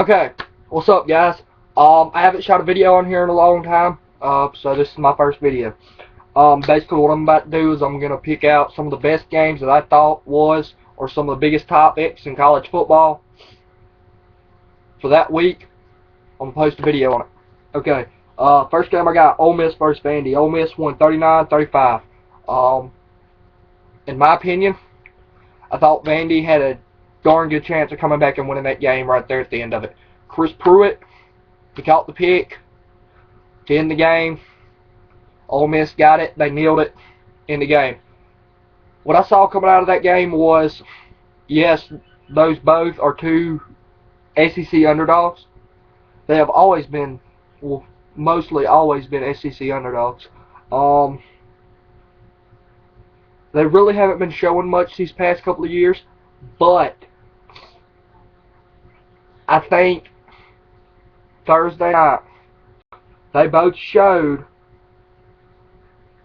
Okay, what's up, guys? I haven't shot a video on here in a long time, so this is my first video. Basically what I'm about to do is I'm gonna pick out some of the best games that I thought was, or some of the biggest topics in college football for that week. I'm gonna post a video on it. Okay, first game I got Ole Miss versus Vandy. Ole Miss won 39-35. In my opinion, I thought Vandy had a darn good chance of coming back and winning that game right there at the end of it. Chris Pruitt, he caught the pick to end the game. Ole Miss got it. They nailed it in the game. What I saw coming out of that game was, yes, those both are two SEC underdogs. They have always been, well, mostly always been SEC underdogs. They really haven't been showing much these past couple of years, but I think Thursday night they both showed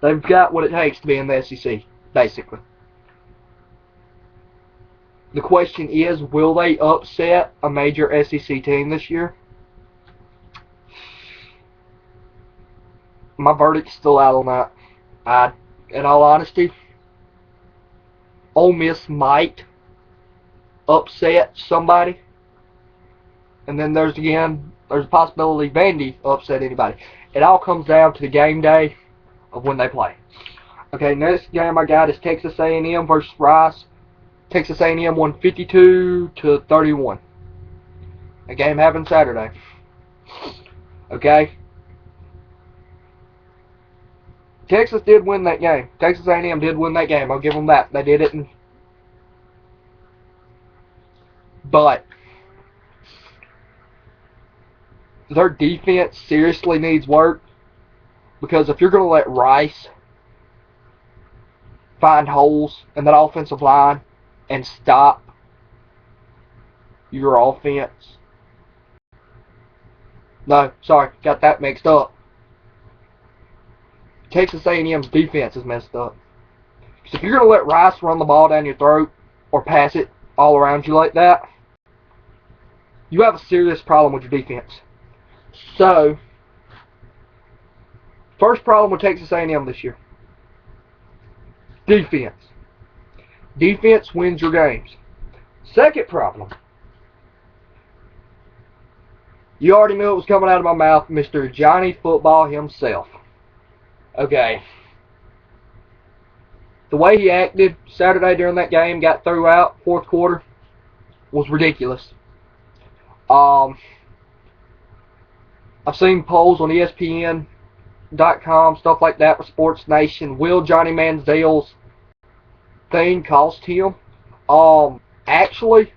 they've got what it takes to be in the SEC, basically. The question is, will they upset a major SEC team this year? My verdict's still out on that. In all honesty, Ole Miss might upset somebody, and then there's a possibility Vandy upset anybody. It all comes down to the game day of when they play. Okay, next game I got is Texas A&M versus Rice. Texas A&M won 52-31. A game happened Saturday. Okay. Texas did win that game. Texas A&M did win that game. I'll give them that. They did it. But their defense seriously needs work, because if you're going to let Rice find holes in that offensive line and stop your offense. No, sorry, got that mixed up. Texas A&M's defense is messed up. So if you're going to let Rice run the ball down your throat or pass it all around you like that, you have a serious problem with your defense. So, first problem with Texas A&M this year: defense. Defense wins your games. Second problem, you already knew it was coming out of my mouth, Mr. Johnny Football himself. Okay. The way he acted Saturday during that game, got through out, fourth quarter, was ridiculous. I've seen polls on ESPN.com, stuff like that, with Sports Nation. Will Johnny Manziel's thing cost him? Actually,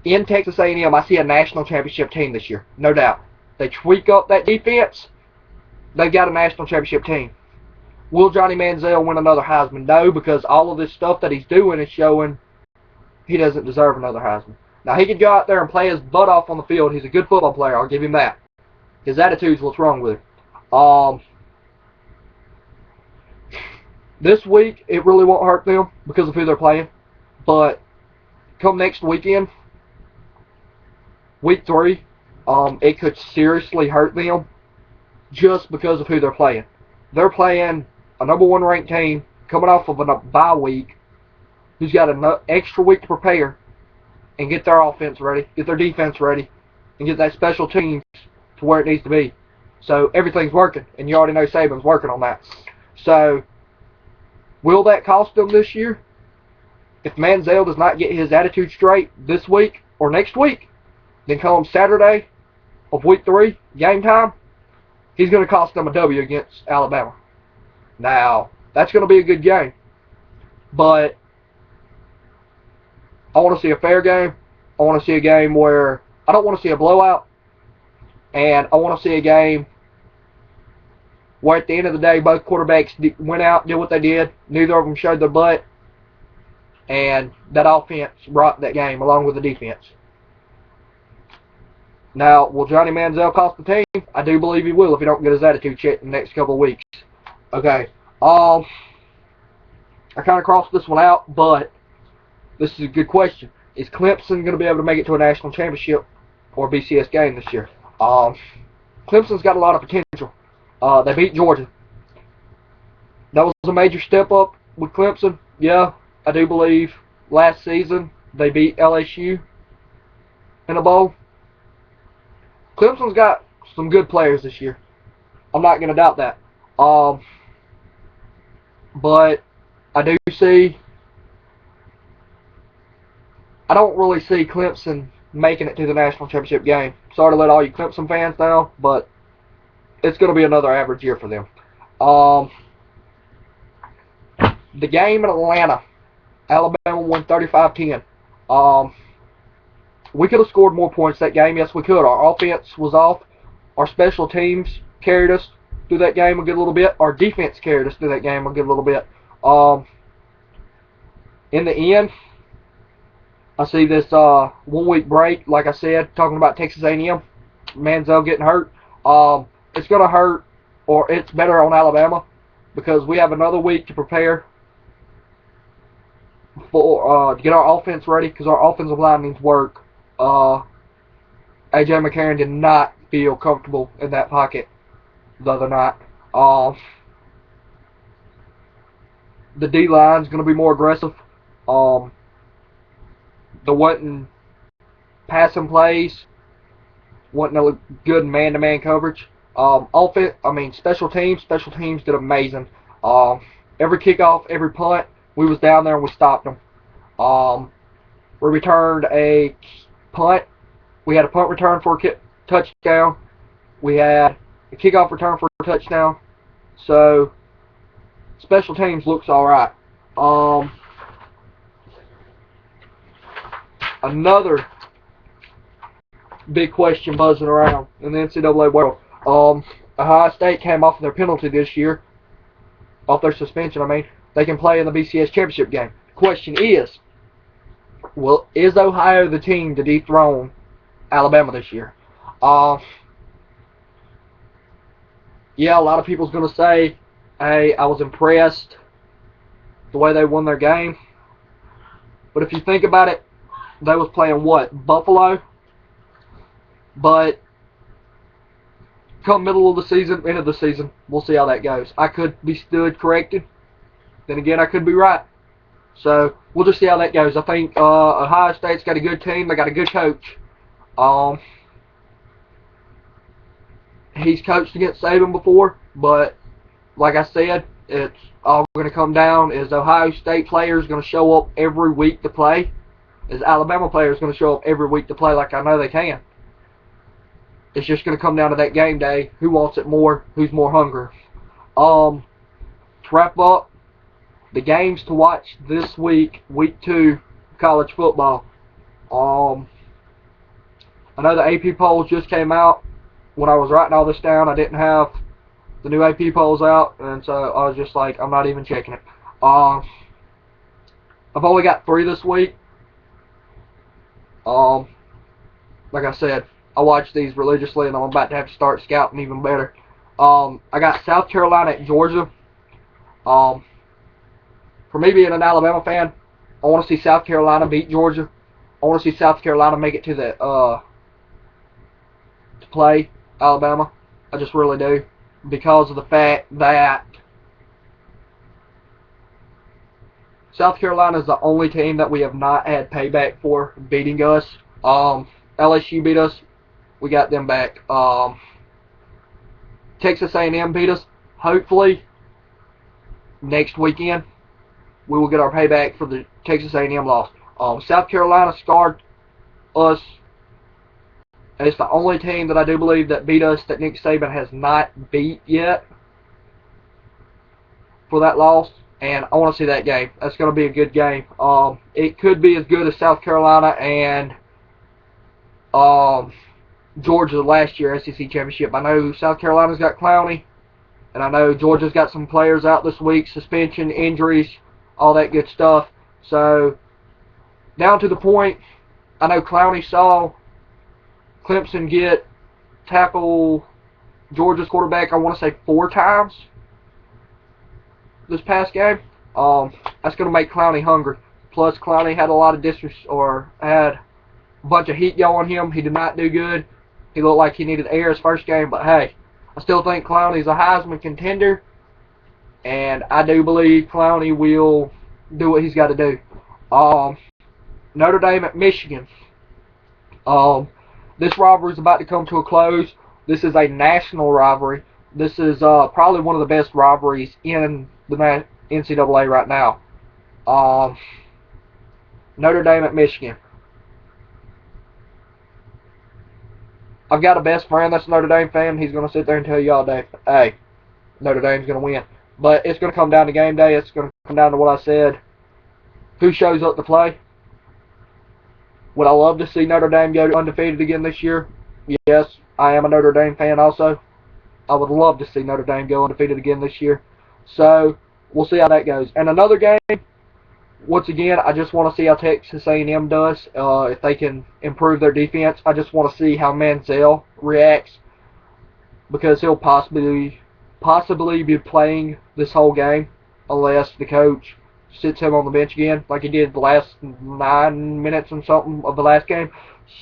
in Texas A&M, I see a national championship team this year, no doubt. They tweak up that defense, they've got a national championship team. Will Johnny Manziel win another Heisman? No, because all of this stuff that he's doing is showing he doesn't deserve another Heisman. Now, he could go out there and play his butt off on the field. He's a good football player, I'll give him that. His attitude's what's wrong with him. This week, it really won't hurt them because of who they're playing. But come next weekend, week 3, it could seriously hurt them just because of who they're playing. They're playing a number 1 ranked team coming off of a bye week, who's got an extra week to prepare and get their offense ready, get their defense ready, and get that special teams to where it needs to be. So everything's working, and you already know Saban's working on that. So will that cost them this year? If Manziel does not get his attitude straight this week or next week, then come Saturday of week 3, game time, he's going to cost them a W against Alabama. Now, that's going to be a good game. But I want to see a fair game. I want to see a game where I don't want to see a blowout. And I want to see a game where at the end of the day, both quarterbacks went out, did what they did. Neither of them showed their butt. And that offense brought that game along with the defense. Now, will Johnny Manziel cost the team? I do believe he will if he don't get his attitude checked in the next couple of weeks. Okay. I kind of crossed this one out, but this is a good question. is Clemson going to be able to make it to a national championship or BCS game this year? Clemson's got a lot of potential. They beat Georgia. That was a major step up with Clemson. Yeah, I do believe last season they beat LSU in a bowl. Clemson's got some good players this year. I'm not going to doubt that. But I do see, I don't really see Clemson making it to the national championship game. Sorry to let all you Clemson fans down, but it's going to be another average year for them. The game in Atlanta, Alabama won 35-10. We could have scored more points that game. Yes, we could. Our offense was off. Our special teams carried us through that game a good little bit. Our defense carried us through that game a good little bit. In the end, I see this 1 week break, like I said, talking about Texas A&M, Manziel getting hurt. It's going to hurt, or it's better on Alabama, because we have another week to prepare for to get our offense ready, because our offensive line needs work. A.J. McCarron did not feel comfortable in that pocket the other night. The D-line is going to be more aggressive. There wasn't passing plays, wasn't a good man-to-man coverage. Special teams did amazing. Every kickoff, every punt, we was down there and we stopped them. We returned a punt. We had a punt return for a touchdown. We had a kickoff return for a touchdown. So, special teams looks all right. Another big question buzzing around in the NCAA world. Ohio State came off of their penalty this year, off their suspension, They can play in the BCS championship game. The question is, is Ohio the team to dethrone Alabama this year? Yeah, a lot of people's going to say, hey, I was impressed the way they won their game. But if you think about it, they was playing what? Buffalo? But come middle of the season, end of the season, we'll see how that goes. I could be stood corrected. Then again, I could be right. So we'll just see how that goes. I think Ohio State's got a good team. They got a good coach. He's coached against Saban before, but like I said, it's all going to come down. Is Ohio State players going to show up every week to play? Is Alabama players going to show up every week to play like I know they can? It's just going to come down to that game day. Who wants it more? Who's more hungry? To wrap up, the games to watch this week, week 2, college football. I know the AP polls just came out. When I was writing all this down, I didn't have the new AP polls out, and so I was just like, I'm not even checking it. I've only got 3 this week. Like I said, I watch these religiously, and I'm about to have to start scouting even better. I got South Carolina at Georgia. For me being an Alabama fan, I want to see South Carolina beat Georgia. I want to see South Carolina make it to the to play Alabama. I just really do, because of the fact that South Carolina is the only team that we have not had payback for beating us. LSU beat us. We got them back. Texas A&M beat us. Hopefully, next weekend, we will get our payback for the Texas A&M loss. South Carolina scarred us. It's the only team that I do believe that beat us that Nick Saban has not beat yet for that loss. And I want to see that game. That's going to be a good game. It could be as good as South Carolina and Georgia last year SEC championship. I know South Carolina's got Clowney, and I know Georgia's got some players out this week, suspension, injuries, all that good stuff. So, down to the point, I know Clowney saw Clemson tackle Georgia's quarterback, I want to say 4 times this past game. That's going to make Clowney hungry. Plus, Clowney had a lot of had a bunch of heat going on him. He did not do good. He looked like he needed air his first game, but hey, I still think Clowney's a Heisman contender, and I do believe Clowney will do what he's got to do. Notre Dame at Michigan. This rivalry is about to come to a close. This is a national rivalry. This is probably one of the best rivalries in the NCAA right now. Notre Dame at Michigan. I've got a best friend that's a Notre Dame fan. He's going to sit there and tell you all day, hey, Notre Dame's going to win. But it's going to come down to game day. It's going to come down to what I said. Who shows up to play? Would I love to see Notre Dame go undefeated again this year? Yes, I am a Notre Dame fan also. I would love to see Notre Dame go undefeated again this year. So, we'll see how that goes. And another game, once again, I just want to see how Texas A&M does. If they can improve their defense, I just want to see how Manziel reacts, because he'll possibly be playing this whole game unless the coach sits him on the bench again, like he did the last 9 minutes and something of the last game.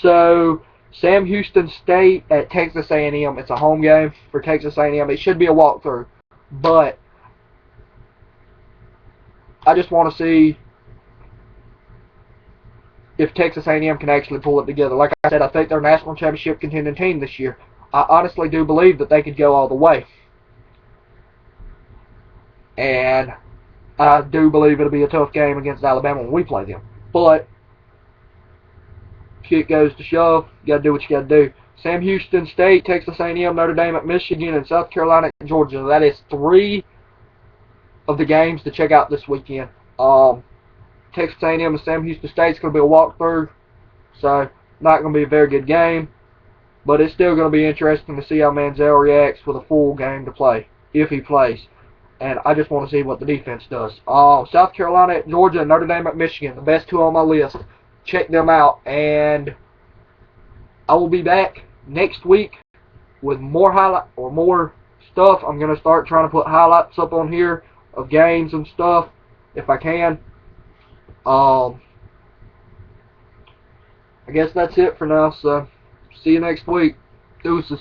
So, Sam Houston State at Texas A&M. It's a home game for Texas A&M. It should be a walkthrough, but I just want to see if Texas A&M can actually pull it together. Like I said, I think they're a national championship contending team this year. I honestly do believe that they could go all the way. And I do believe it'll be a tough game against Alabama when we play them. But shit goes to shove, you gotta do what you gotta do. Sam Houston State, Texas A&M, Notre Dame at Michigan, and South Carolina at Georgia. That is 3 of the games to check out this weekend. Texas A&M and Sam Houston State is going to be a walkthrough, so not going to be a very good game, but it's still going to be interesting to see how Manziel reacts with a full game to play, if he plays. And I just want to see what the defense does. South Carolina at Georgia and Notre Dame at Michigan, the best 2 on my list. Check them out, and I will be back next week with more stuff. I'm going to start trying to put highlights up on here of games and stuff if I can. I guess that's it for now, so see you next week. Deuces.